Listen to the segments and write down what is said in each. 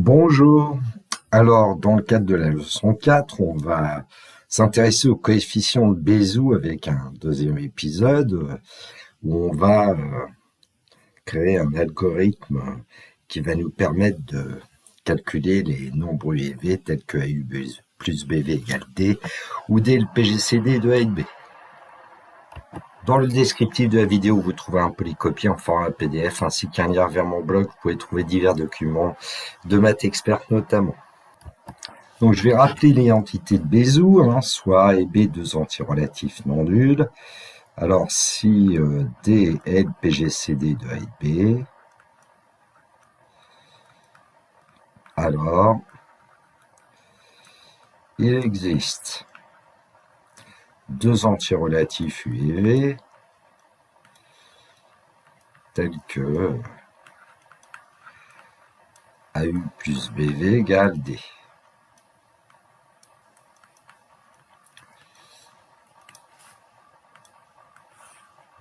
Bonjour. Alors, dans le cadre de la leçon 4, on va s'intéresser aux coefficients de Bézout avec un deuxième épisode où on va créer un algorithme qui va nous permettre de calculer les nombres U et V tels que AU plus BV égale D ou D le PGCD de A et de B. Dans le descriptif de la vidéo, vous trouvez un polycopier en format PDF ainsi qu'un lien vers mon blog. Vous pouvez trouver divers documents de maths expert notamment. Donc je vais rappeler l'identité de Bézout, soit A et B, deux antirelatifs non nuls. Alors si D est le PGCD de A et B, alors il existe deux antirelatifs U et V tels que AU plus BV égale D.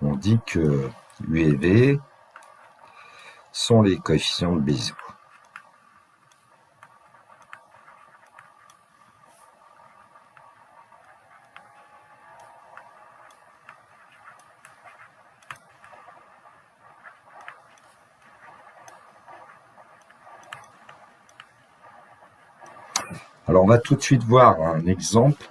On dit que U et V sont les coefficients de Bézout. Alors on va tout de suite voir un exemple.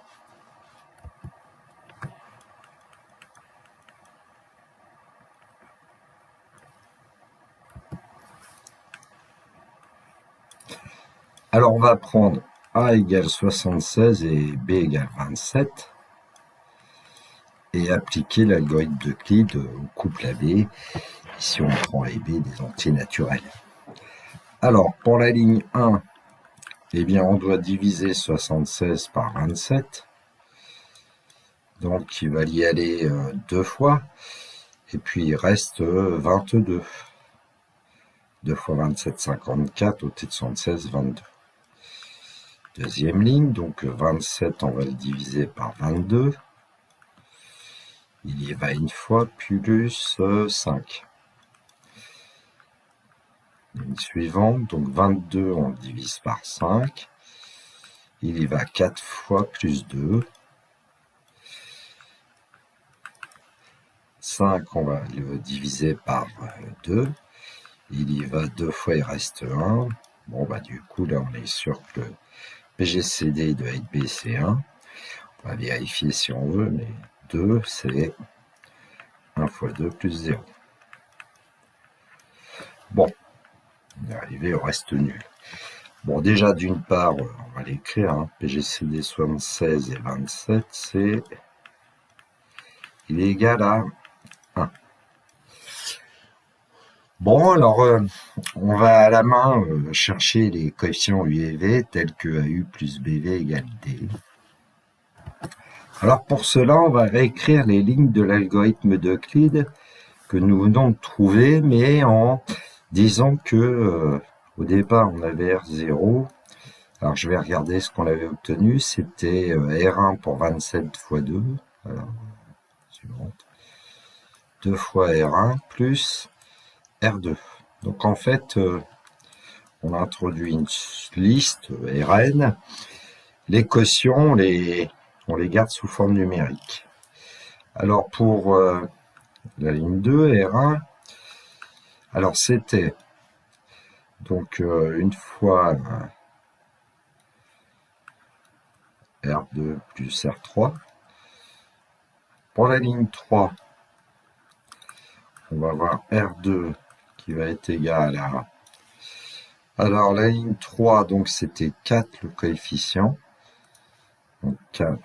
Alors on va prendre A égale 76 et B égale 27 et appliquer l'algorithme d'Euclide au couple AB. Ici on prend A et B des entiers naturels. Alors pour la ligne 1, eh bien on doit diviser 76 par 27. Donc il va y aller deux fois. Et puis il reste 22. 2 fois 27, 54, au T de 76, 22. Deuxième ligne, donc 27, on va le diviser par 22. Il y va une fois, plus 5. Ligne suivante, donc 22, on le divise par 5. Il y va 4 fois, plus 2. 5, on va le diviser par 2. Il y va 2 fois, il reste 1. Bon, du coup, là, on est sûr que le PGCD de A et B, c'est 1. On va vérifier si on veut, mais 2, c'est 1 fois 2 plus 0. Bon, on est arrivé au reste nul. Bon, déjà, d'une part, on va l'écrire, PGCD 76 et 27, il est égal à 1. Bon, alors, on va à la main chercher les coefficients U et V tels que AU plus BV égale D. Alors, pour cela, on va réécrire les lignes de l'algorithme d'Euclide que nous venons de trouver, mais en disant que au départ, on avait R0. Alors, je vais regarder ce qu'on avait obtenu. C'était R1 pour 27 fois 2. Alors, suivante. 2 fois R1 plus R2. Donc en fait, on a introduit une liste Rn. Les quotients, on les garde sous forme numérique. Alors pour la ligne 2, R1, alors c'était donc une fois R2 plus R3. Pour la ligne 3, on va avoir R2 qui va être égal à... Alors la ligne 3, donc c'était 4 le coefficient. Donc 4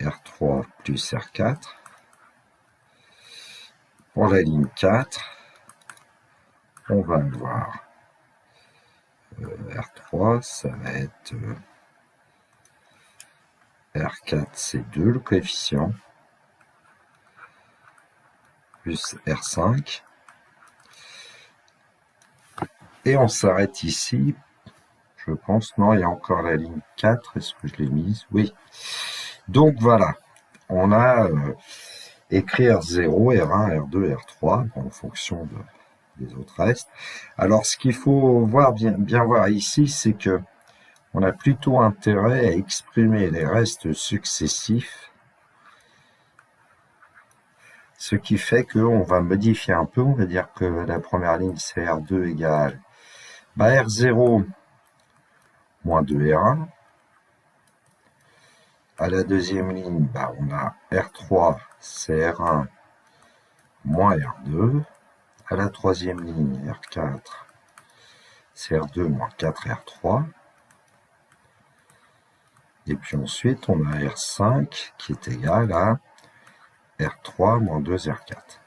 R3 plus R4. Pour la ligne 4, on va avoir R3, ça va être R4, c'est 2 le coefficient, plus R5. Et on s'arrête ici, je pense. Non, il y a encore la ligne 4, est-ce que je l'ai mise? Oui. Donc voilà, on a écrit R0, R1, R2, R3, en fonction les autres restes. Alors, ce qu'il faut voir bien voir ici, c'est que on a plutôt intérêt à exprimer les restes successifs, ce qui fait qu'on va modifier un peu. On va dire que la première ligne, c'est R2 égale R0 moins 2R1. À la deuxième ligne, on a R3, c'est R1 moins R2. À la troisième ligne, R4, c'est R2 moins 4R3. Et puis ensuite, on a R5 qui est égal à R3 moins 2R4.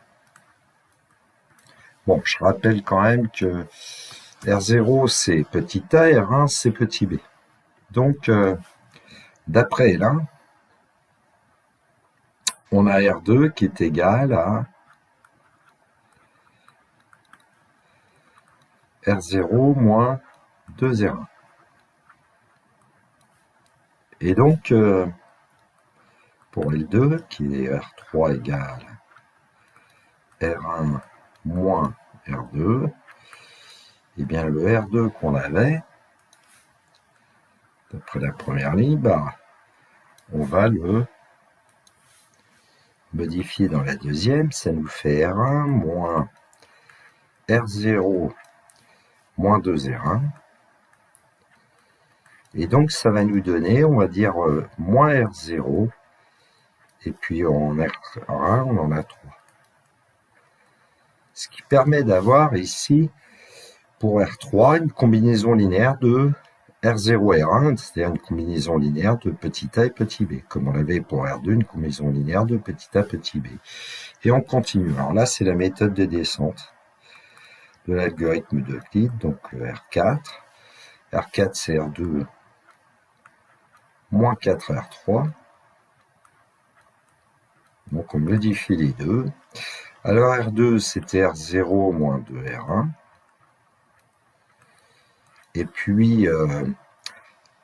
Bon, je rappelle quand même que R0, c'est petit a, R1, c'est petit b. Donc, d'après là, on a R2 qui est égal à R0 moins 2R1. Et donc, pour L2, qui est R3 égale R1 moins R2, et bien le R2 qu'on avait, d'après la première ligne, on va le modifier dans la deuxième, ça nous fait R1 moins R0 moins 2R1. Et donc, ça va nous donner, on va dire, moins R0, et puis en R1, on en a 3. Ce qui permet d'avoir ici, pour R3, une combinaison linéaire de R0 et R1, c'est-à-dire une combinaison linéaire de petit a et petit b, comme on l'avait pour R2, une combinaison linéaire de petit a, petit b. Et on continue. Alors là, c'est la méthode de descente de l'algorithme d'Euclide, donc R4. R4, c'est R2 moins 4R3. Donc on modifie les deux. Alors R2, c'était R0 moins 2R1. Et puis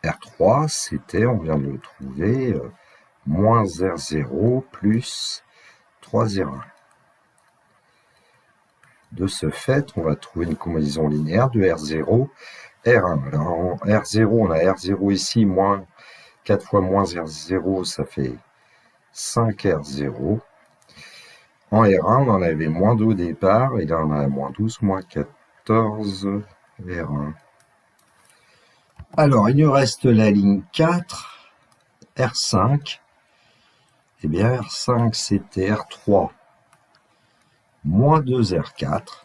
R3, c'était, on vient de le trouver, moins R0 plus 3R1. De ce fait, on va trouver une combinaison linéaire de R0, R1. Alors en R0, on a R0 ici, moins 4 fois moins R0, ça fait 5R0. En R1, on en avait moins 2 au départ, et là on a moins 12, moins 14 R1. Alors, il nous reste la ligne 4, R5. Eh bien, R5, c'était R3 moins 2R4.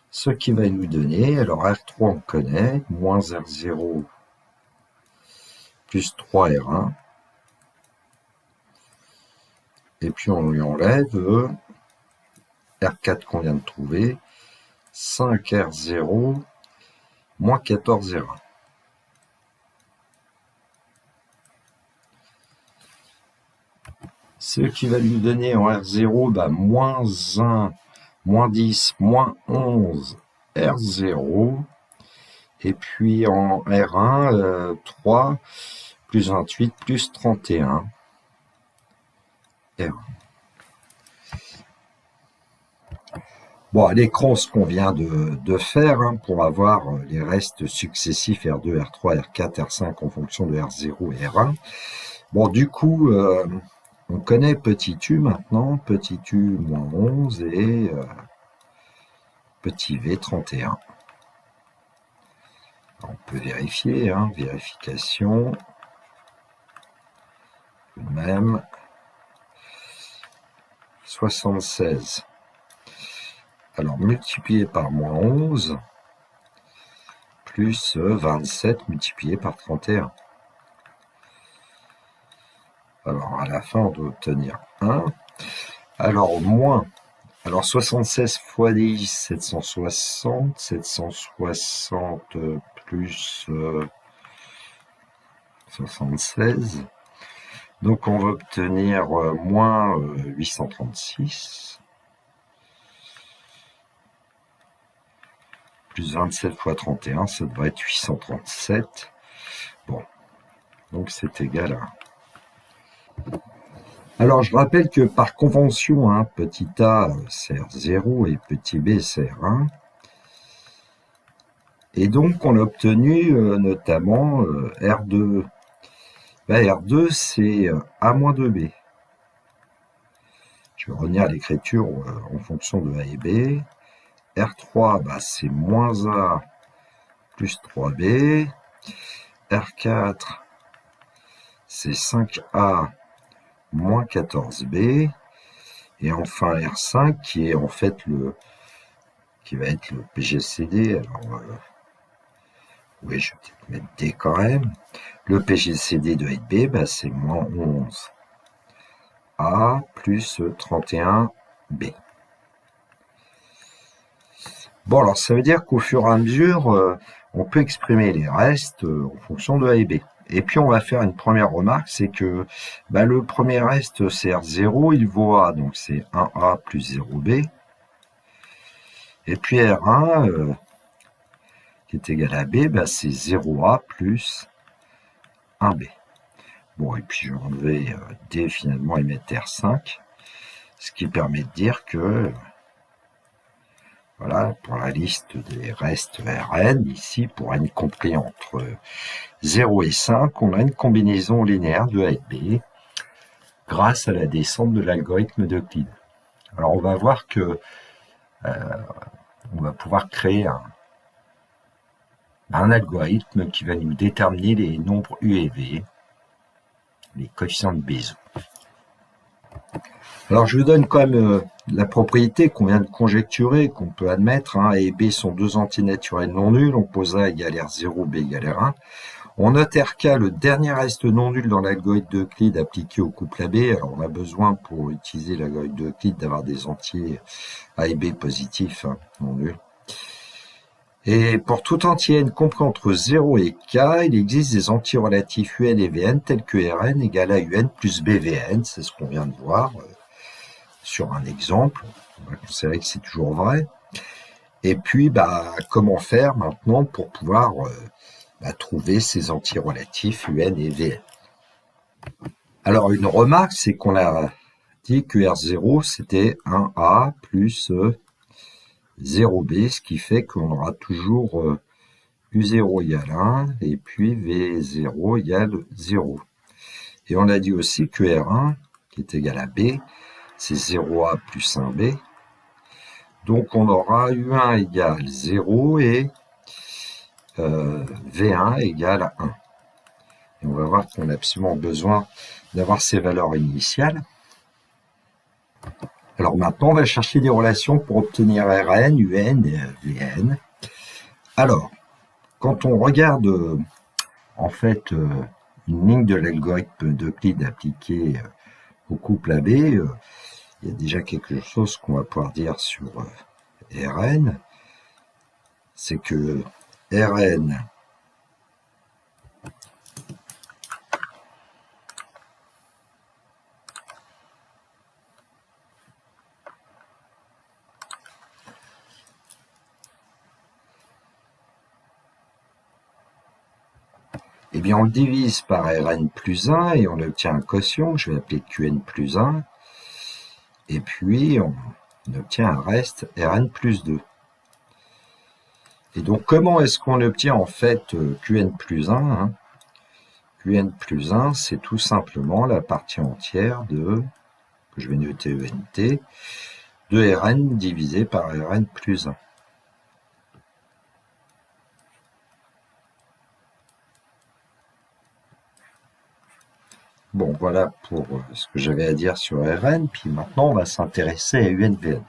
Ce qui va nous donner, alors R3 on connaît, moins R0 plus 3R1. Et puis on lui enlève R4 qu'on vient de trouver, 5R0 moins 14R1. Ce qui va lui donner en R0, moins 1, moins 10, moins 11, R0. Et puis en R1, 3 plus 28 plus 31, R1. Bon, à l'écran, ce qu'on vient de faire pour avoir les restes successifs R2, R3, R4, R5 en fonction de R0 et R1. Bon, du coup, on connaît petit u maintenant, petit u moins 11 et petit v 31. Alors, on peut vérifier, vérification, même 76. Alors, multiplié par moins 11, plus 27 multiplié par 31. Alors, à la fin, on doit obtenir 1. Alors, moins. Alors, 76 fois 10, 760. 760 plus 76. Donc, on va obtenir moins 836. Plus 27 fois 31, ça devrait être 837. Bon, donc c'est égal à 1. Alors, je rappelle que par convention, hein, petit a sert 0 et petit b sert 1. Et donc, on a obtenu notamment R2. Ben, R2, c'est A-2B. Je vais revenir à l'écriture en fonction de A et B. R3, bah, c'est moins A plus 3B. R4, c'est 5A moins 14B. Et enfin R5, qui est en fait qui va être le PGCD. Alors, oui, je vais peut-être mettre D quand même. Le PGCD de 8B, bah, c'est moins 11A plus 31B. Bon, alors ça veut dire qu'au fur et à mesure, on peut exprimer les restes en fonction de A et B. Et puis on va faire une première remarque, c'est que bah, le premier reste, c'est R0, il vaut A, donc c'est 1A plus 0B. Et puis R1, qui est égal à B, bah, c'est 0A plus 1B. Bon, et puis je vais enlever D finalement et mettre R5, ce qui permet de dire que voilà, pour la liste des restes Rn, ici, pour n compris entre 0 et 5, on a une combinaison linéaire de A et B grâce à la descente de l'algorithme d'Euclide. Alors on va voir que on va pouvoir créer un algorithme qui va nous déterminer les nombres U et V, les coefficients de Bézout. Alors je vous donne quand même la propriété qu'on vient de conjecturer, qu'on peut admettre. A et B sont deux entiers naturels non nuls, on pose A égale R0, B égale R1. On note RK, le dernier reste non nul dans l'algorithme d'Euclide appliqué au couple AB. Alors on a besoin pour utiliser l'algorithme d'Euclide d'avoir des entiers A et B positifs, hein, non nuls. Et pour tout entier n compris entre 0 et k, il existe des entiers relatifs un et vn tels que Rn égale à un plus bvn, c'est ce qu'on vient de voir sur un exemple. On va considérer que c'est toujours vrai. Et puis, bah, comment faire maintenant pour pouvoir trouver ces entiers relatifs un et vn. Alors, une remarque, c'est qu'on a dit que R0, c'était 1A plus 0B, ce qui fait qu'on aura toujours U0 égale 1 et puis V0 égale 0. Et on a dit aussi que R1, qui est égal à B, c'est 0A plus 1B. Donc on aura U1 égale 0 et V1 égale 1. Et on va voir qu'on a absolument besoin d'avoir ces valeurs initiales. Alors maintenant, on va chercher des relations pour obtenir Rn, Un et Vn. Alors, quand on regarde en fait une ligne de l'algorithme d'Euclide appliquée au couple AB, il y a déjà quelque chose qu'on va pouvoir dire sur Rn, c'est que Rn eh bien, on le divise par Rn plus 1 et on obtient un quotient que je vais appeler Qn plus 1. Et puis, on obtient un reste Rn plus 2. Et donc, comment est-ce qu'on obtient en fait Qn plus 1 hein? Qn plus 1, c'est tout simplement la partie entière de, que je vais noter ENT, de Rn divisé par Rn plus 1. Bon, voilà pour ce que j'avais à dire sur Rn, puis maintenant on va s'intéresser à UNVN.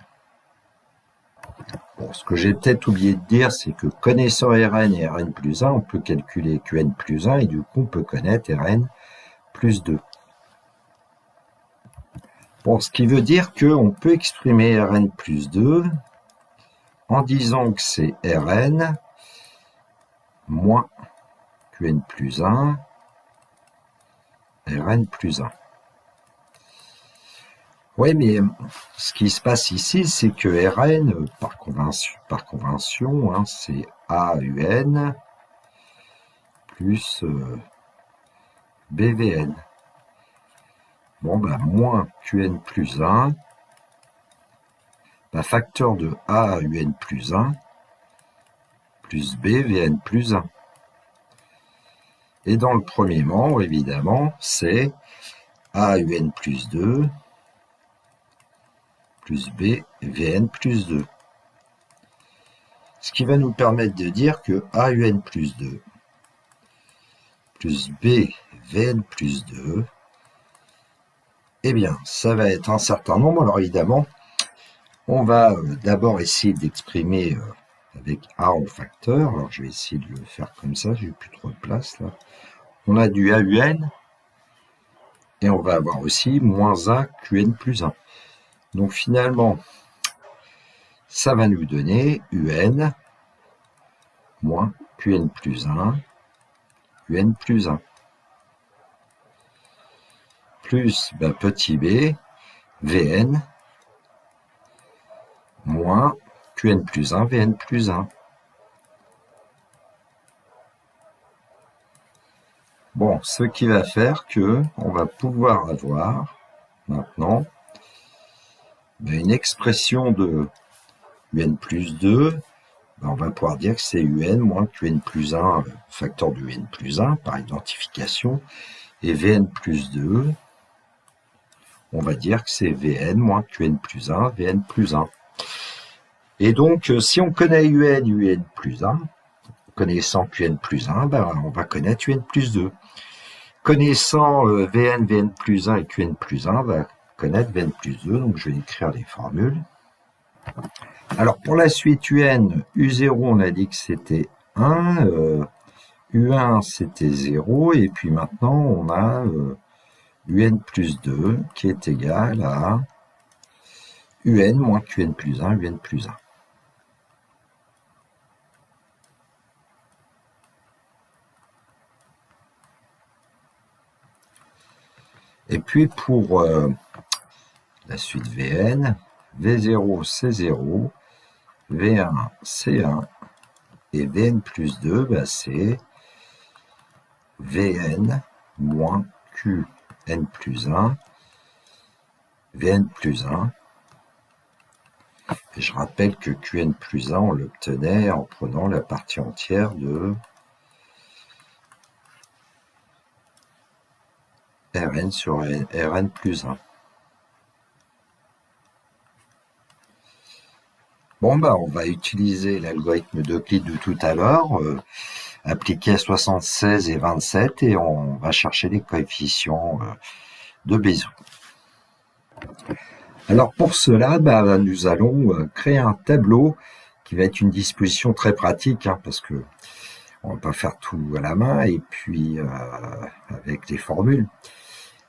Bon, ce que j'ai peut-être oublié de dire, c'est que connaissant Rn et Rn plus 1, on peut calculer Qn plus 1 et du coup on peut connaître Rn plus 2. Bon, ce qui veut dire qu'on peut exprimer Rn plus 2 en disant que c'est Rn moins Qn plus 1, Rn plus 1. Oui, mais ce qui se passe ici, c'est que Rn, par convention hein, c'est AUN plus BVN. Bon, bah, moins Qn plus 1, bah, facteur de A Un plus 1, plus B Vn plus 1. Et dans le premier membre, évidemment, c'est A Un plus 2, plus B Vn plus 2. Ce qui va nous permettre de dire que A Un plus 2, plus B Vn plus 2, eh bien, ça va être un certain nombre. Alors évidemment, on va d'abord essayer d'exprimer avec A en facteur. Alors je vais essayer de le faire comme ça, j'ai plus trop de place là. On a du AUN, et on va avoir aussi moins A Qn plus 1. Donc finalement, ça va nous donner UN moins Qn plus 1, Un plus 1. Plus petit b, Vn moins Qn plus 1, Vn plus 1. Bon, ce qui va faire que on va pouvoir avoir maintenant une expression de Un plus 2, on va pouvoir dire que c'est Un moins Qn plus 1, facteur de Un plus 1 par identification, et Vn plus 2, on va dire que c'est Vn moins Qn plus 1, Vn plus 1. Et donc, si on connaît Un plus 1, connaissant Qn plus 1, on va connaître Un plus 2. Connaissant Vn plus 1 et Qn plus 1, on va connaître Vn plus 2, donc je vais écrire les formules. Alors pour la suite UN, U0 on a dit que c'était 1, U1 c'était 0, et puis maintenant on a UN plus 2 qui est égal à UN moins Qn plus 1, Un plus 1. Et puis pour la suite Vn, V0 c'est 0, V1 c'est 1, et Vn plus 2 c'est Vn moins Qn plus 1, Vn plus 1. Et je rappelle que Qn plus 1, on l'obtenait en prenant la partie entière de Rn sur Rn plus 1. Bon, on va utiliser l'algorithme d'Euclide de tout à l'heure, appliqué à 76 et 27, et on va chercher les coefficients de Bézout. Alors pour cela, nous allons créer un tableau qui va être une disposition très pratique, parce que on va pas faire tout à la main, et puis avec les formules.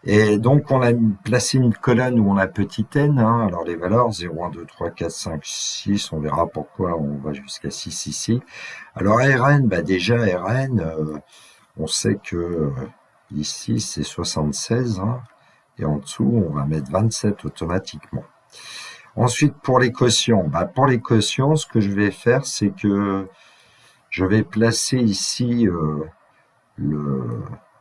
Et donc, on a placé une colonne où on a petit n, alors les valeurs 0, 1, 2, 3, 4, 5, 6, on verra pourquoi on va jusqu'à 6 ici. Alors Rn, déjà Rn, on sait que ici c'est 76, et en dessous on va mettre 27 automatiquement. Ensuite, pour les quotients, ce que je vais faire, c'est que je vais placer ici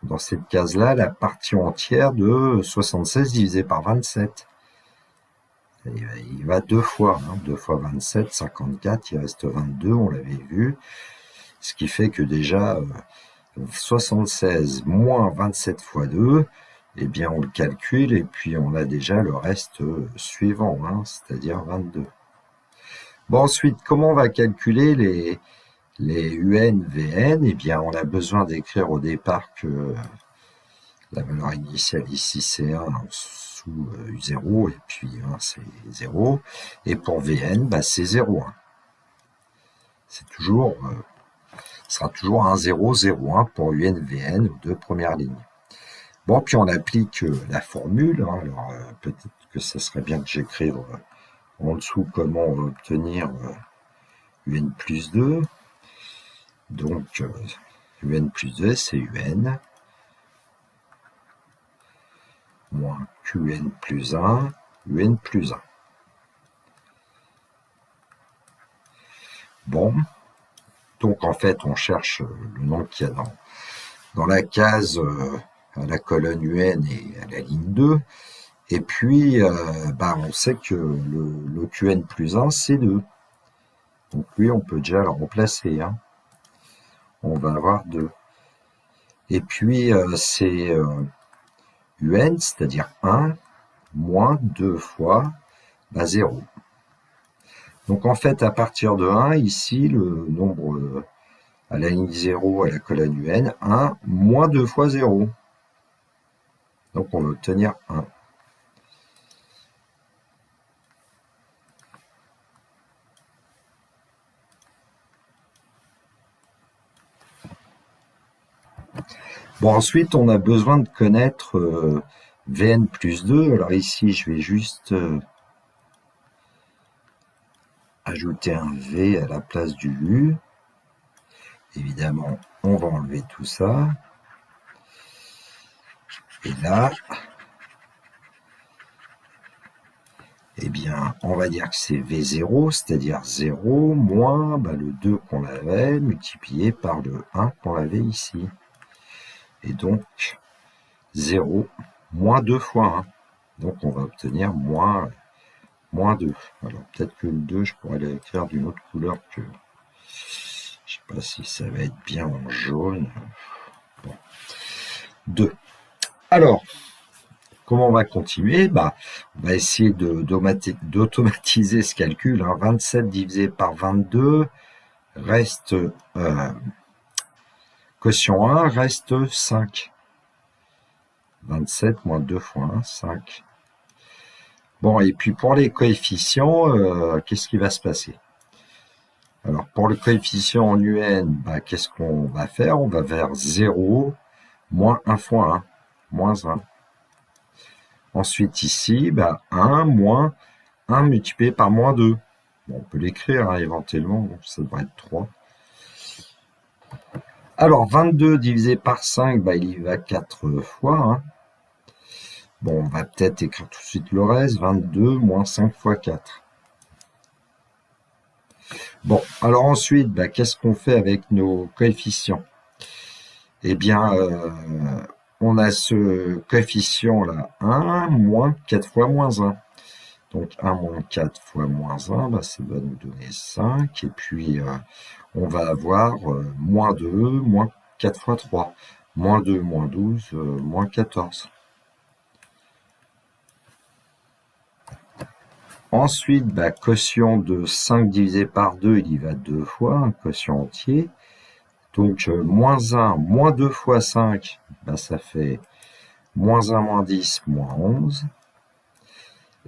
dans cette case-là, la partie entière de 76 divisé par 27. Il va deux fois, 2 fois 27, 54, il reste 22, on l'avait vu. Ce qui fait que déjà, 76 moins 27 fois 2, eh bien on le calcule, et puis on a déjà le reste suivant, c'est-à-dire 22. Bon, ensuite, comment on va calculer les UN, VN? Eh bien, on a besoin d'écrire au départ que la valeur initiale ici c'est 1 sous U0, et puis 1 c'est 0. Et pour Vn, c'est 0,1. C'est toujours, sera toujours 1, 0, 0, 1 pour UN, Vn aux deux premières lignes. Bon, puis on applique la formule. Alors peut-être que ça serait bien que j'écrive en dessous comment on va obtenir UN plus 2. Donc, UN plus 2, c'est UN moins Qn plus 1, Un plus 1. Bon, donc en fait, on cherche le nombre qu'il y a dans la case à la colonne UN et à la ligne 2. Et puis, on sait que le QN plus 1, c'est 2. Donc lui, on peut déjà le remplacer. Hein. On va avoir 2. Et puis, c'est UN, c'est-à-dire 1, moins 2 fois 0. Donc en fait, à partir de 1, ici, le nombre à la ligne 0, à la colonne UN, 1, moins 2 fois 0. Donc on va obtenir 1. Bon, ensuite, on a besoin de connaître Vn plus 2. Alors ici, je vais juste ajouter un V à la place du U. Évidemment, on va enlever tout ça. Et là, eh bien, on va dire que c'est V0, c'est-à-dire 0 moins le 2 qu'on avait multiplié par le 1 qu'on avait ici. Et donc, 0 moins 2 fois 1. Donc, on va obtenir moins 2. Alors, peut-être que le 2, je pourrais l'écrire d'une autre couleur que... Je sais pas si ça va être bien en jaune. Bon. 2. Alors, comment on va continuer? On va essayer d'automatiser ce calcul. 27 divisé par 22 reste... quotient 1 reste 5. 27 moins 2 fois 1, 5. Bon, et puis pour les coefficients, qu'est-ce qui va se passer? Alors, pour le coefficient en UN, qu'est-ce qu'on va faire? On va vers 0, moins 1 fois 1, moins 1. Ensuite, ici, 1 moins 1 multiplié par moins 2. Bon, on peut l'écrire éventuellement, ça devrait être 3. Alors, 22 divisé par 5, il y va 4 fois. Hein. Bon, on va peut-être écrire tout de suite le reste. 22 moins 5 fois 4. Bon, alors ensuite, qu'est-ce qu'on fait avec nos coefficients? Eh bien, on a ce coefficient-là, 1 moins 4 fois moins 1. Donc, 1 moins 4 fois moins 1, ça va nous donner 5. Et puis, on va avoir moins 2, moins 4 fois 3. Moins 2, moins 12, moins 14. Ensuite, quotient de 5 divisé par 2, il y va 2 fois, un quotient entier. Donc, moins 1, moins 2 fois 5, ça fait moins 1, moins 10, moins 11.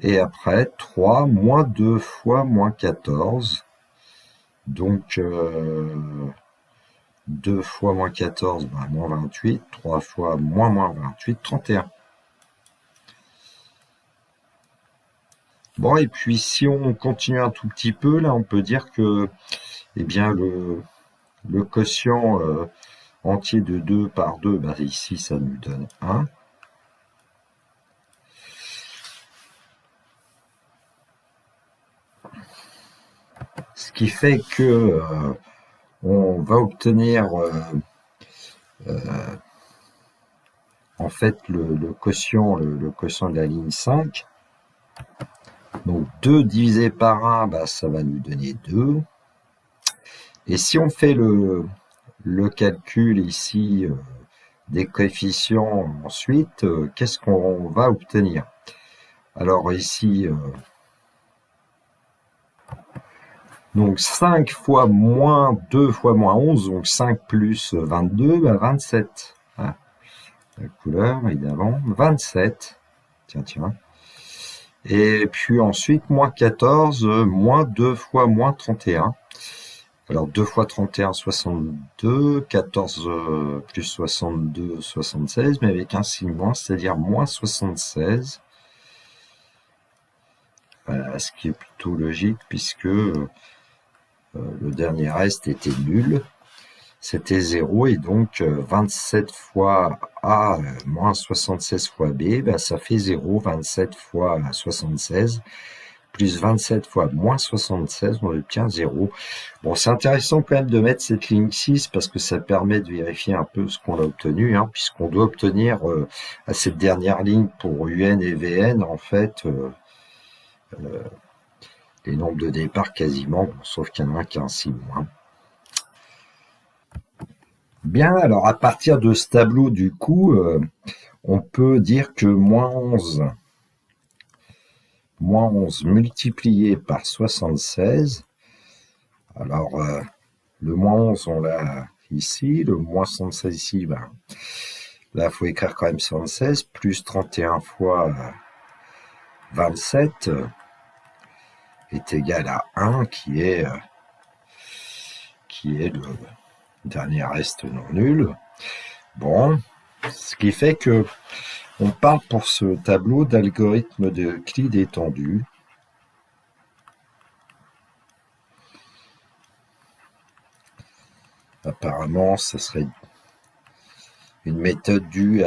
Et après, 3, moins 2 fois moins 14. Donc, 2 fois moins 14, moins 28. 3 fois moins 28, 31. Bon, et puis si on continue un tout petit peu, là, on peut dire que eh bien, le quotient entier de 2 par 2, ici, ça nous donne 1. Ce qui fait que on va obtenir en fait le quotient de la ligne 5. Donc 2 divisé par 1, ça va nous donner 2. Et si on fait le calcul ici des coefficients ensuite, qu'est-ce qu'on va obtenir? Alors ici, donc 5 fois moins 2 fois moins 11, donc 5 plus 22, 27. Ah, la couleur, évidemment, 27. Tiens. Et puis ensuite, moins 14, moins 2 fois moins 31. Alors 2 fois 31, 62, 14 plus 62, 76, mais avec un signe moins, c'est-à-dire moins 76. Ce qui est plutôt logique puisque le dernier reste était nul. C'était 0 et donc 27 fois A moins 76 fois B, ça fait 0. 27 fois 76, plus 27 fois moins 76, on obtient 0. Bon, c'est intéressant quand même de mettre cette ligne 6 parce que ça permet de vérifier un peu ce qu'on a obtenu, hein, puisqu'on doit obtenir à cette dernière ligne pour UN et VN, en fait, les nombres de départ quasiment, bon, sauf qu'il y en a un qui a un signe moins. Bien, alors à partir de ce tableau, du coup, on peut dire que moins 11 multiplié par 76, alors le moins 11 on l'a ici, le moins 76 ici, ben, là il faut écrire quand même 76, plus 31 fois 27 est égal à 1 qui est le dernier reste non nul. Bon, ce qui fait que on parle pour ce tableau d'algorithme de Euclide étendu. Apparemment, ce serait une méthode due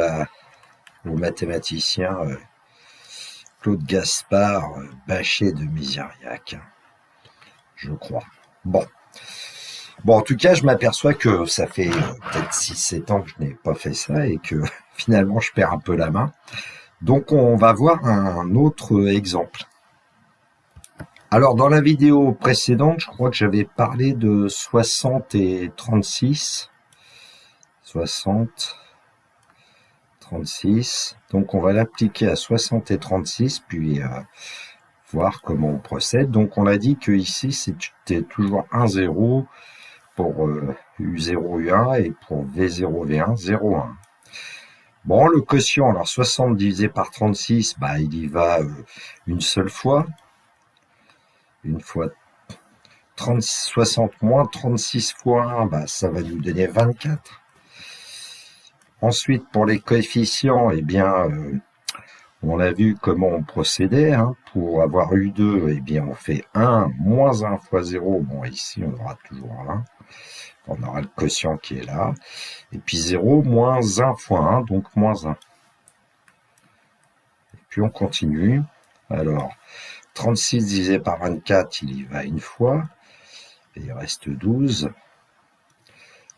au mathématicien Claude Gaspard Bachet de Misériac, je crois. Bon, en tout cas, je m'aperçois que ça fait peut-être 6-7 ans que je n'ai pas fait ça et que finalement, je perds un peu la main. Donc, on va voir un autre exemple. Alors, dans la vidéo précédente, je crois que j'avais parlé de 60 et 36. 60, 36. Donc, on va l'appliquer à 60 et 36, puis voir comment on procède. Donc, on a dit que ici, c'était toujours 1, 0 pour U0, U1 et pour V0, V1, 0, 1. Bon, le quotient, alors 60 divisé par 36, bah, il y va une seule fois. Une fois 60 moins 36 fois 1, bah, ça va nous donner 24. Ensuite, pour les coefficients, eh bien, on a vu comment on procédait. Hein. Pour avoir U2, eh bien, on fait 1 moins 1 fois 0. Bon, ici, on aura toujours 1. On aura le quotient qui est là. Et puis 0 moins 1 fois 1, donc moins 1. Et puis on continue. Alors, 36 divisé par 24, il y va une fois. Et il reste 12.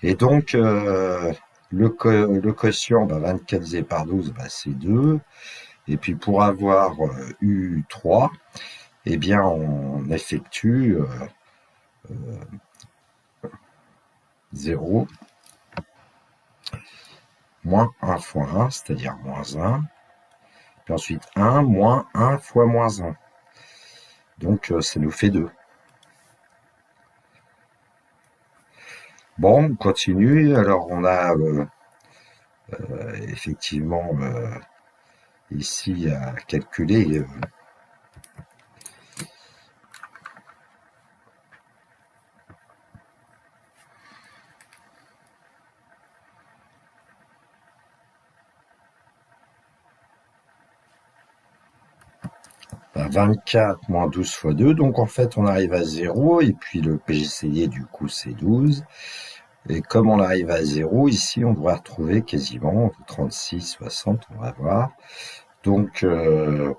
Et donc, le quotient, bah, 24 divisé par 12, bah, c'est 2. Et puis pour avoir U3, eh bien, on effectue 0 moins 1 fois 1, c'est-à-dire moins 1. Puis ensuite 1 moins 1 fois moins 1. Donc ça nous fait 2. Bon, on continue. Alors on a effectivement ici à calculer bah, 24 moins 12 fois 2. Donc en fait on arrive à 0 et puis le PGCD du coup c'est 12. Et comme on arrive à 0, ici, on doit retrouver quasiment 36, 60, on va voir. Donc,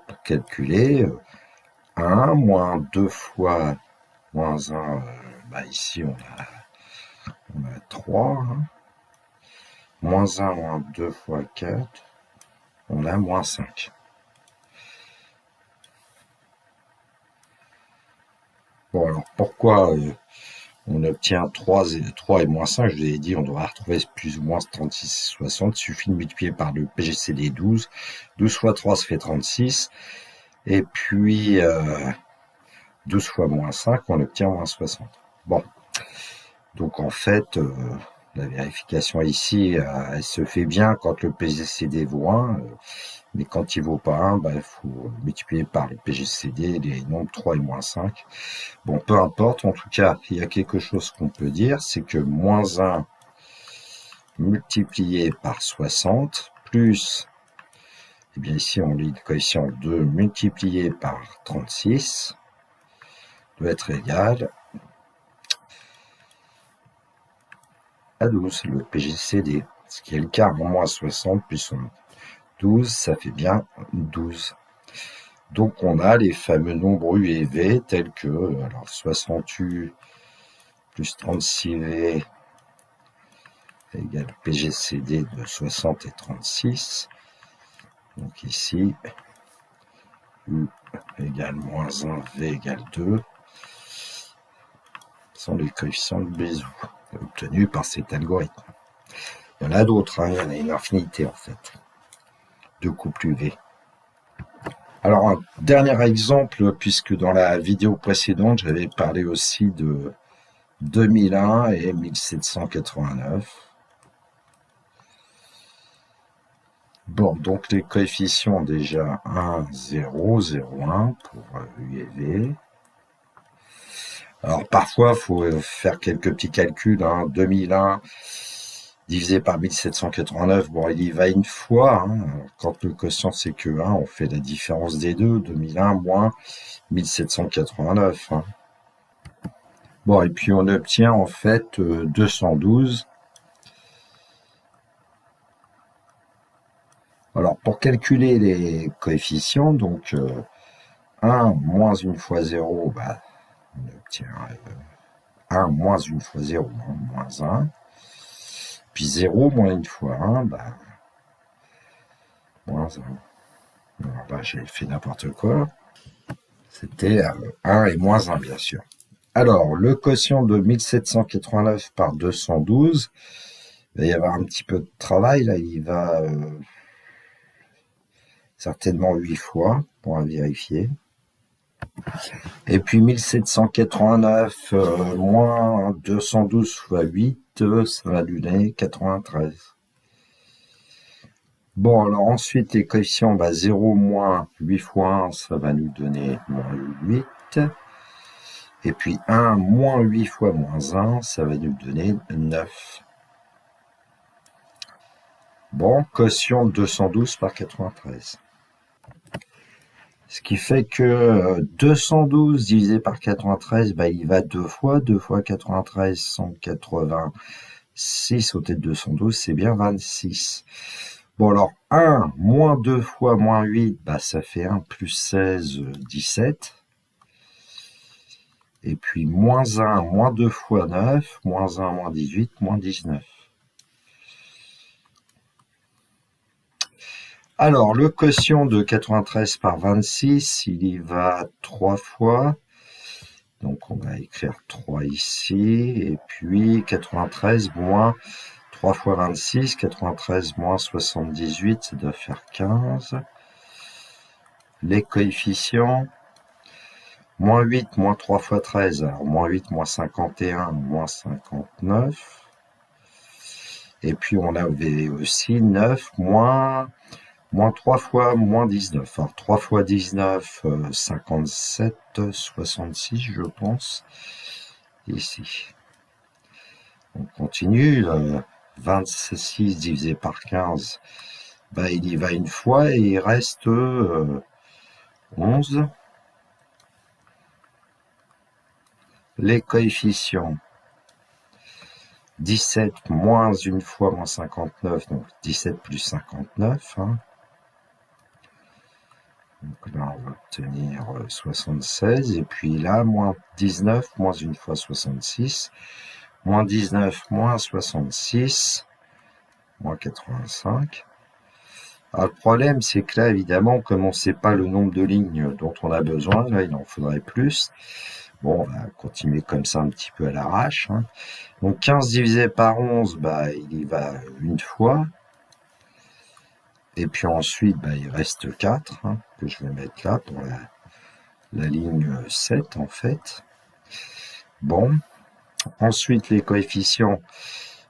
pour calculer, 1 moins 2 fois moins 1, bah ici, on a 3. Hein. Moins 1 moins 2 fois 4, on a moins 5. Bon, alors, pourquoi on obtient 3 et moins 5, je vous ai dit, on devra retrouver plus ou moins 36, 60. Il suffit de multiplier par le PGCD 12. 12 fois 3, ça fait 36. Et puis, 12 fois moins 5, on obtient moins 60. Bon. Donc, en fait, la vérification ici, elle se fait bien quand le PGCD vaut 1. Mais quand il vaut pas 1, bah, il faut multiplier par le PGCD les nombres 3 et moins 5. Bon, peu importe, en tout cas, il y a quelque chose qu'on peut dire, c'est que moins 1 multiplié par 60, plus, eh bien ici on lit le coefficient 2 multiplié par 36, doit être égal à 12, le PGCD, ce qui est le cas en moins 60 plus 12, ça fait bien 12. Donc on a les fameux nombres U et V tels que alors 60U plus 36V égale PGCD de 60 et 36. Donc ici, U égale moins 1, V égale 2 sont les coefficients de Bézout obtenus par cet algorithme. Il y en a d'autres, hein, il y en a une infinité en fait, de couples UV. Alors un dernier exemple, puisque dans la vidéo précédente, j'avais parlé aussi de 2001 et 1789. Bon, donc les coefficients déjà 1, 0, 0, 1 pour U et V. Alors parfois, il faut faire quelques petits calculs. 2001 divisé par 1789, bon, il y va une fois. Quand le quotient c'est que 1, on fait la différence des deux. 2001 moins 1789. Bon, et puis on obtient en fait 212. Alors, pour calculer les coefficients, donc 1 moins 1 fois 0, bah, on obtient 1 moins 1 fois 0, moins 1. Puis 0 moins 1 fois 1, bah, moins 1. Alors là, j'ai fait n'importe quoi. C'était 1 et moins 1, bien sûr. Alors, le quotient de 1789 par 212, il va y avoir un petit peu de travail. Là, il va certainement 8 fois, pour vérifier. Et puis 1789 moins 212 fois 8, ça va lui donner 93. Bon, alors ensuite, les coefficients, 0 moins 8 fois 1, ça va nous donner moins 8. Et puis 1 moins 8 fois moins 1, ça va nous donner 9. Bon, quotient 212 par 93. Ce qui fait que 212 divisé par 93, il va 2 fois. 2 fois 93, 186 au tête de 212, c'est bien 26. Bon, alors 1 moins 2 fois moins 8, ça fait 1 plus 16, 17. Et puis moins 1 moins 2 fois 9, moins 1 moins 18, moins 19. Alors, le quotient de 93 par 26, il y va 3 fois. Donc, on va écrire 3 ici. Et puis, 93 moins 3 fois 26. 93 moins 78, ça doit faire 15. Les coefficients. Moins 8, moins 3 fois 13. Alors, moins 8, moins 51, moins 59. Et puis, on avait aussi 9, moins 3 fois moins 19. Alors 3 fois 19, 57, 66, je pense. Ici. On continue. 26 divisé par 15, il y va une fois et il reste 11. Les coefficients. 17 moins une fois moins 59, donc 17 plus 59. Donc là, on va obtenir 76. Et puis là, moins 19, moins une fois 66. Moins 19, moins 66, moins 85. Alors, le problème, c'est que là, évidemment, comme on ne sait pas le nombre de lignes dont on a besoin, là, il en faudrait plus. Bon, on va continuer comme ça un petit peu à l'arrache. Donc, 15 divisé par 11, il y va une fois. Et puis ensuite, il reste 4, que je vais mettre là pour la ligne 7, en fait. Bon. Ensuite, les coefficients,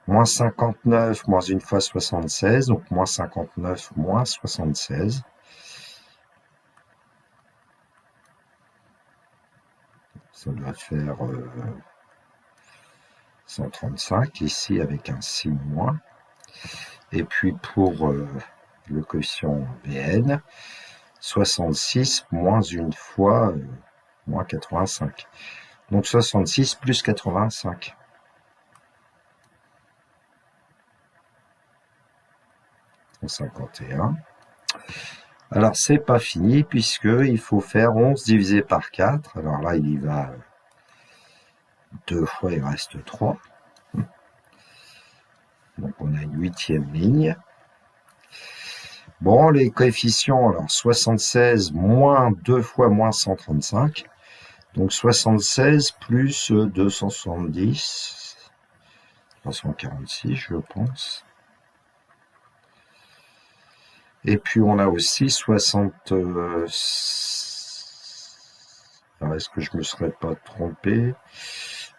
moins 59, moins une fois 76, donc moins 59, moins 76. Ça doit faire 135, ici avec un signe moins. Et puis pour le coefficient Bn, 66 moins une fois moins 85. Donc 66 plus 85. 51. Alors, c'est pas fini puisqu'il faut faire 11 divisé par 4. Alors là, il y va 2 fois, il reste 3. Donc, on a une 8e ligne. Bon, les coefficients, alors 76 moins 2 fois moins 135. Donc 76 plus 270, 346 je pense. Et puis on a aussi 60... alors est-ce que je me serais pas trompé?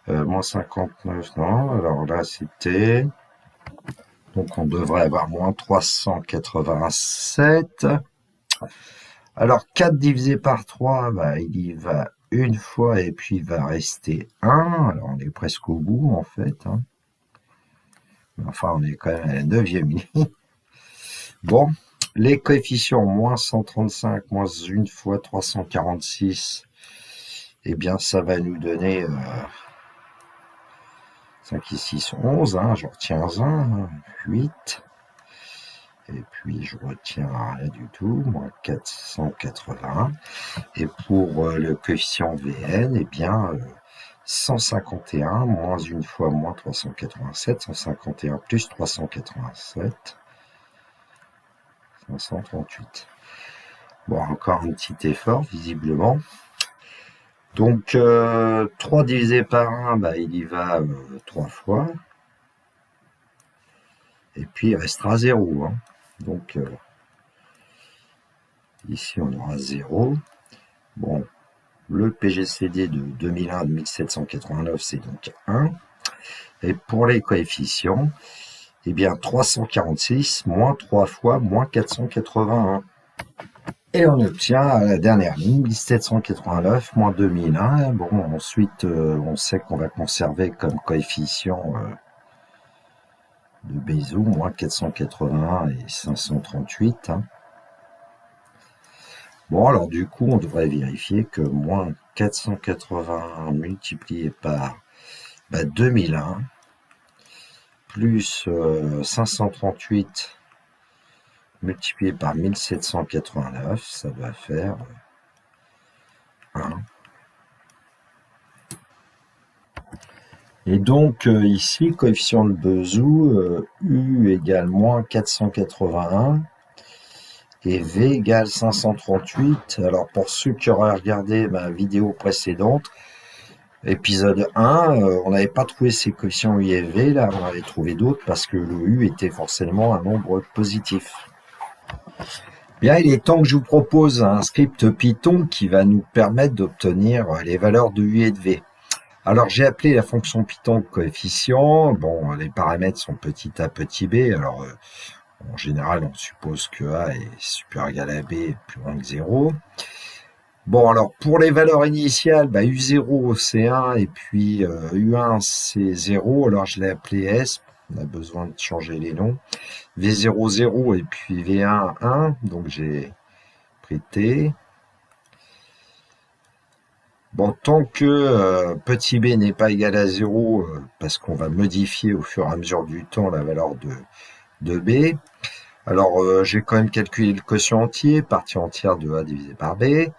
Moins 59, non. Alors là c'était... Donc on devrait avoir moins 387. Alors 4 divisé par 3, bah, il y va une fois et puis il va rester 1. Alors on est presque au bout en fait. Hein. Enfin on est quand même à la 9e ligne. Bon, les coefficients moins 135 moins une fois 346, eh bien ça va nous donner 5 et 6, 11. Hein, je retiens 1, 8. Et puis je retiens rien du tout, moins 481. Et pour le coefficient Vn, eh bien 151 moins une fois moins 387, 151 plus 387, 538. Bon, encore un petit effort, visiblement. Donc 3 divisé par 1, bah, il y va 3 fois. Et puis il restera 0. Hein. Donc ici on aura 0. Bon, le PGCD de 2001 de 1789, c'est donc 1. Et pour les coefficients, eh bien 346 moins 3 fois moins 481. Et on obtient à la dernière ligne 1789 moins 2001. Bon, ensuite, on sait qu'on va conserver comme coefficient de Bézout moins 481 et 538. Hein. Bon, alors du coup, on devrait vérifier que moins 481 multiplié par 2001 plus 538 multiplié par 1789, ça va faire 1. Et donc ici, coefficient de Bézout, U égale moins 481 et V égale 538. Alors pour ceux qui auraient regardé ma vidéo précédente, épisode 1, on n'avait pas trouvé ces coefficients U et V, là on avait trouvé d'autres parce que le U était forcément un nombre positif. Bien, il est temps que je vous propose un script Python qui va nous permettre d'obtenir les valeurs de U et de V. Alors, j'ai appelé la fonction Python coefficient. Bon, les paramètres sont petit a, petit b. Alors, en général, on suppose que a est supérieur égal à b plus grand que 0. Bon, alors, pour les valeurs initiales, U0, c'est 1, et puis U1, c'est 0. Alors, je l'ai appelé S. On a besoin de changer les noms. V0, 0, et puis V1, 1. Donc, j'ai pris T. Bon, tant que petit b n'est pas égal à 0, parce qu'on va modifier au fur et à mesure du temps la valeur de b. Alors, j'ai quand même calculé le quotient entier, partie entière de a divisé par b.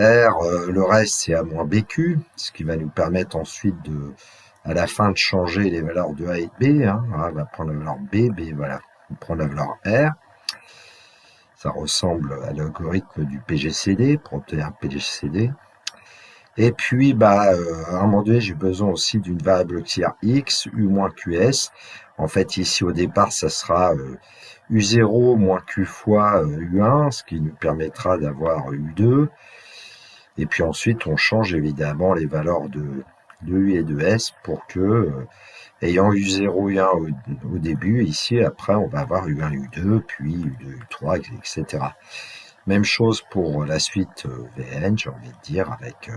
R, le reste, c'est a moins bq, ce qui va nous permettre ensuite à la fin de changer les valeurs de a et de b. Hein. On va prendre la valeur b, voilà, on prend la valeur r. Ça ressemble à l'algorithme du PGCD, pour obtenir un PGCD. Et puis, à un moment donné, j'ai besoin aussi d'une variable tiers x, u moins qs. En fait, ici, au départ, ça sera u0 moins q fois u1, ce qui nous permettra d'avoir u2. Et puis ensuite, on change évidemment les valeurs de u et de s pour que, ayant u0, u1 au début, ici, après, on va avoir u1, u2, puis u2, u3, etc. Même chose pour la suite vn, j'ai envie de dire, avec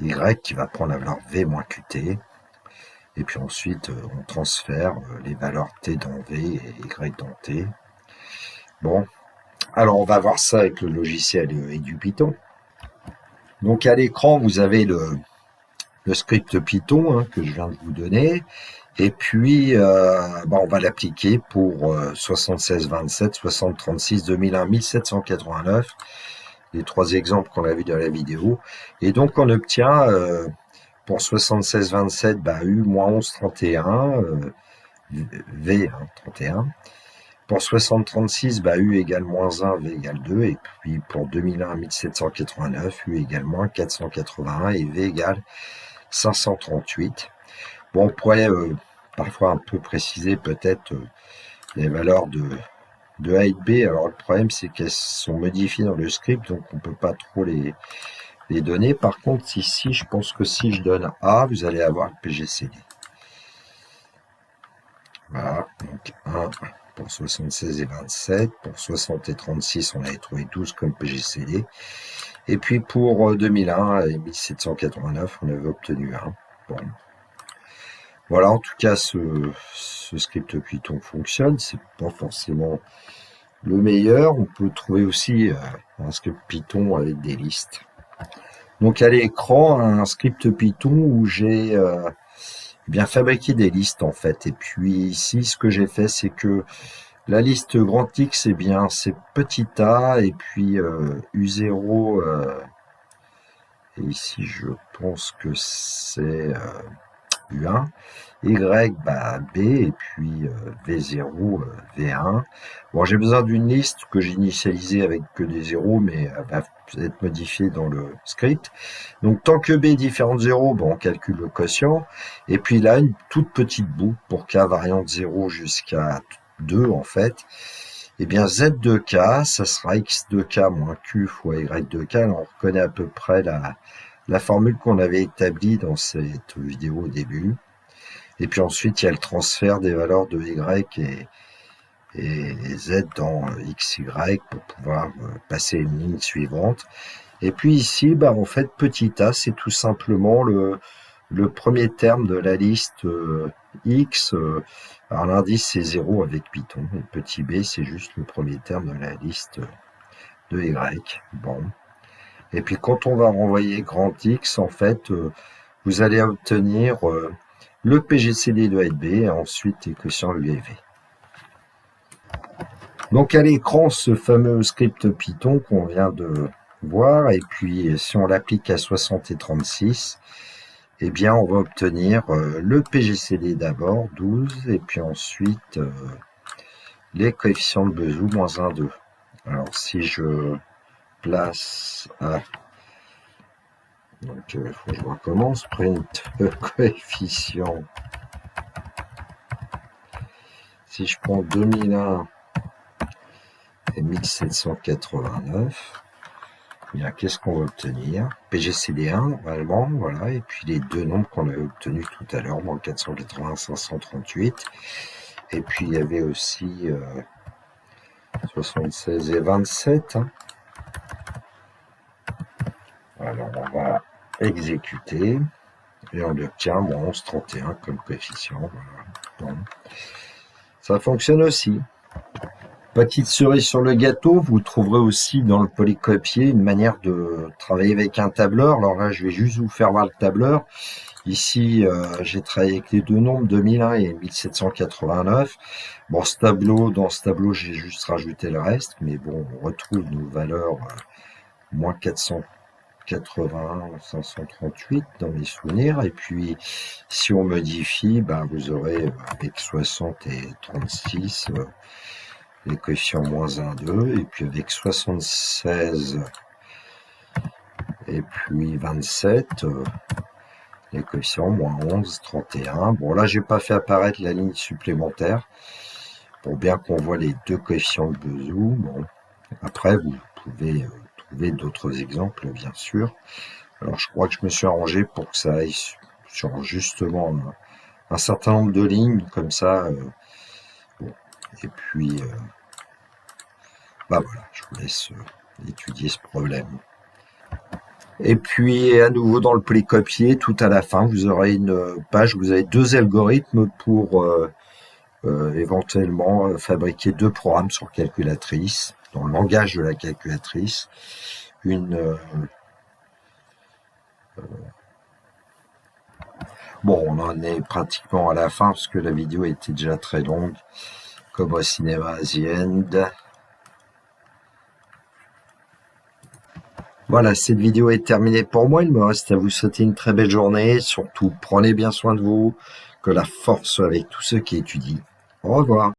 y qui va prendre la valeur v moins qt. Et puis ensuite, on transfère les valeurs t dans v et y dans t. Bon, alors on va voir ça avec le logiciel et du Python. Donc à l'écran, vous avez le le script Python que je viens de vous donner. Et puis, on va l'appliquer pour 76, 27, 60, 36, 2001, 1789, les 3 exemples qu'on a vus dans la vidéo. Et donc, on obtient pour 76, 27, U moins 11, 31, V 31. Pour 60, 36, U égale moins 1, V égale 2. Et puis, pour 2001, 1789, U égale moins 481 et V égale 538. Bon, on pourrait parfois un peu préciser peut-être les valeurs de A et de B. Alors le problème c'est qu'elles sont modifiées dans le script, donc on peut pas trop les donner. Par contre, ici, je pense que si je donne A, vous allez avoir le PGCD. Voilà, donc 1 pour 76 et 27. Pour 60 et 36, on avait trouvé 12 comme PGCD. Et puis pour 2001 et 1789, on avait obtenu 1. Bon. Voilà, en tout cas, ce script Python fonctionne. C'est pas forcément le meilleur. On peut trouver aussi un script Python avec des listes. Donc à l'écran, un script Python où j'ai bien fabriqué des listes en fait. Et puis ici, ce que j'ai fait, c'est que la liste grand X, c'est petit a, et puis U0, et ici je pense que c'est U1, Y, B, et puis V0, V1. Bon, j'ai besoin d'une liste que j'ai initialisée avec que des zéros, mais elle va être modifiée dans le script. Donc, tant que B est différent de 0, on calcule le quotient. Et puis là, une toute petite boucle pour K variant de 0 jusqu'à 2, en fait. Eh bien, Z de K, ça sera X de K moins Q fois Y de K. Alors, on reconnaît à peu près la formule qu'on avait établie dans cette vidéo au début. Et puis ensuite, il y a le transfert des valeurs de Y et Z dans XY pour pouvoir passer une ligne suivante. Et puis ici, en fait, petit a, c'est tout simplement le premier terme de la liste X. Alors l'indice, c'est 0 avec Python. Et petit b, c'est juste le premier terme de la liste de Y. Bon. Et puis quand on va renvoyer grand X, en fait, vous allez obtenir le PGCD de A et de B, et ensuite les quotients U et V. Donc à l'écran, ce fameux script Python qu'on vient de voir, et puis si on l'applique à 60 et 36, eh bien on va obtenir le PGCD d'abord, 12, et puis ensuite les coefficients de Bezout, moins 1, 2. Alors si je place à... Donc il faut que je recommence, print coefficient. Si je prends 2001 et 1789, eh bien, qu'est-ce qu'on va obtenir? PGCD1, normalement, voilà, et puis les deux nombres qu'on avait obtenus tout à l'heure, moins 480, 538. Et puis, il y avait aussi 76 et 27. Alors, on va exécuter, et on obtient moins 11, 31 comme coefficient. Voilà. Donc, ça fonctionne aussi. Petite cerise sur le gâteau, vous trouverez aussi dans le polycopier une manière de travailler avec un tableur. Alors là, je vais juste vous faire voir le tableur. Ici, j'ai travaillé avec les deux nombres, 2001 et 1789. Bon, dans ce tableau, j'ai juste rajouté le reste, mais bon, on retrouve nos valeurs moins 480, 538 dans mes souvenirs. Et puis, si on modifie, vous aurez avec 60 et 36... les coefficients moins 1, 2, et puis avec 76 et puis 27, les coefficients moins 11, 31. Bon, là, j'ai pas fait apparaître la ligne supplémentaire pour bien qu'on voit les deux coefficients de Bezout. Bon, après, vous pouvez trouver d'autres exemples, bien sûr. Alors, je crois que je me suis arrangé pour que ça aille sur justement un certain nombre de lignes, comme ça. Bon. Et puis... voilà, je vous laisse étudier ce problème. Et puis, à nouveau, dans le polycopier, tout à la fin, vous aurez une page où vous avez deux algorithmes pour éventuellement fabriquer deux programmes sur calculatrice, dans le langage de la calculatrice. Bon, on en est pratiquement à la fin parce que la vidéo était déjà très longue, comme au cinéma The End. Voilà, cette vidéo est terminée pour moi. Il me reste à vous souhaiter une très belle journée. Surtout, prenez bien soin de vous. Que la force soit avec tous ceux qui étudient. Au revoir.